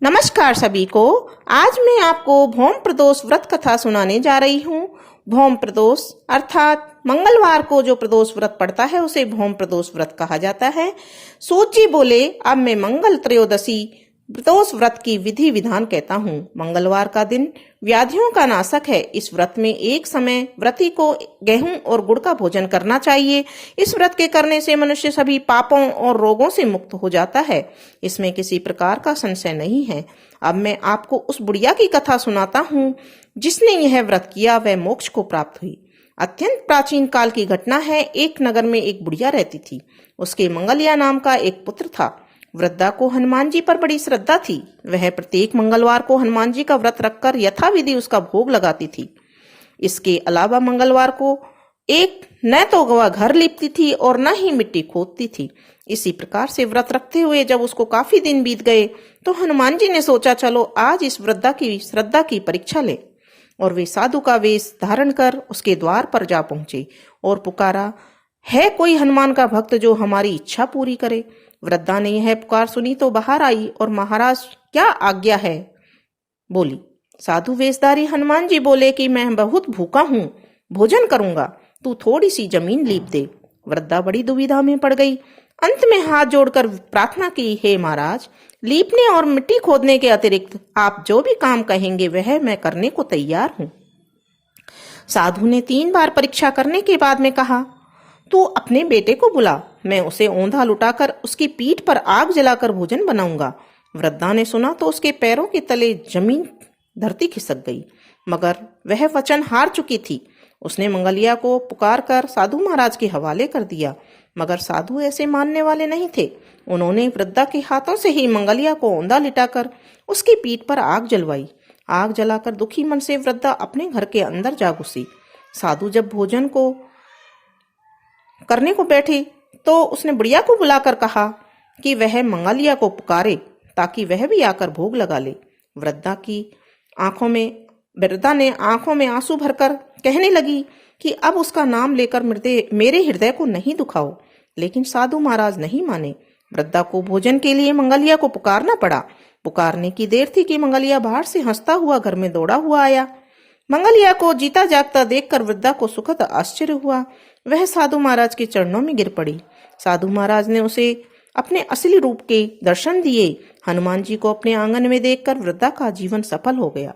नमस्कार सभी को। आज मैं आपको भौम प्रदोष व्रत कथा सुनाने जा रही हूँ। भौम प्रदोष अर्थात मंगलवार को जो प्रदोष व्रत पड़ता है उसे भौम प्रदोष व्रत कहा जाता है। सूत जी बोले, अब मैं मंगल त्रयोदशी प्रदोष व्रत की विधि विधान कहता हूँ। मंगलवार का दिन व्याधियों का नाशक है। इस व्रत में एक समय व्रती को गेहूं और गुड़ का भोजन करना चाहिए। इस व्रत के करने से मनुष्य सभी पापों और रोगों से मुक्त हो जाता है। इसमें किसी प्रकार का संशय नहीं है। अब मैं आपको उस बुढ़िया की कथा सुनाता हूँ जिसने यह व्रत किया, वह मोक्ष को प्राप्त हुई। अत्यंत प्राचीन काल की घटना है। एक नगर में एक बुढ़िया रहती थी। उसके मंगलिया नाम का एक पुत्र था। वृद्धा को हनुमान जी पर बड़ी श्रद्धा थी। वह प्रत्येक मंगलवार को हनुमान जी का व्रत रखकर यथाविधि उसका भोग लगाती थी। इसके अलावा मंगलवार को एक न तो वह घर लीपती थी और न ही मिट्टी खोदती थी। इसी प्रकार से व्रत रखते हुए जब उसको काफी दिन बीत गए तो हनुमान जी ने सोचा, चलो आज इस वृद्धा की श्रद्धा की परीक्षा ले। और वे साधु का वेश धारण कर उसके द्वार पर जा पहुंचे और पुकारा, है कोई हनुमान का भक्त जो हमारी इच्छा पूरी करे। वृद्धा ने यह पुकार सुनी तो बाहर आई और महाराज क्या आज्ञा है बोली। साधु वेशधारी हनुमान जी बोले कि मैं बहुत भूखा हूँ, भोजन करूंगा, तू थोड़ी सी जमीन लीप दे। वृद्धा बड़ी दुविधा में पड़ गई। अंत में हाथ जोड़कर प्रार्थना की, हे महाराज, लीपने और मिट्टी खोदने के अतिरिक्त आप जो भी काम कहेंगे वह मैं करने को तैयार हूँ। साधु ने 3 बार परीक्षा करने के बाद में कहा, तू अपने बेटे को बुला, मैं उसे औंधा लुटाकर उसकी पीठ पर आग जलाकर भोजन बनाऊंगा। वृद्धा ने सुना तो उसके पैरों के तले जमीन धरती खिसक गई, मगर वह वचन हार चुकी थी। उसने मंगलिया को पुकार कर साधु महाराज के हवाले कर दिया, मगर साधु ऐसे मानने वाले नहीं थे। उन्होंने वृद्धा के हाथों से ही मंगलिया को औंधा लिटाकर उसकी पीठ पर आग जलवाई। आग जलाकर दुखी मन से वृद्धा अपने घर के अंदर जा घुसी। साधु जब भोजन को करने को बैठी तो उसने बुढ़िया को बुलाकर कहा कि वह मंगलिया को पुकारे ताकि वह भी आकर भोग लगा ले। वृद्धा ने आंखों में आंसू भरकर कहने लगी कि अब उसका नाम लेकर मेरे हृदय को नहीं दुखाओ। लेकिन साधु महाराज नहीं माने। वृद्धा को भोजन के लिए मंगलिया को पुकारना पड़ा। पुकारने की देर थी कि मंगलिया बाहर से हंसता हुआ घर में दौड़ा हुआ आया। मंगलिया को जीता जागता देखकर वृद्धा को सुखद आश्चर्य हुआ। वह साधु महाराज के चरणों में गिर पड़ी। साधु महाराज ने उसे अपने असली रूप के दर्शन दिए। हनुमान जी को अपने आंगन में देखकर वृद्धा का जीवन सफल हो गया।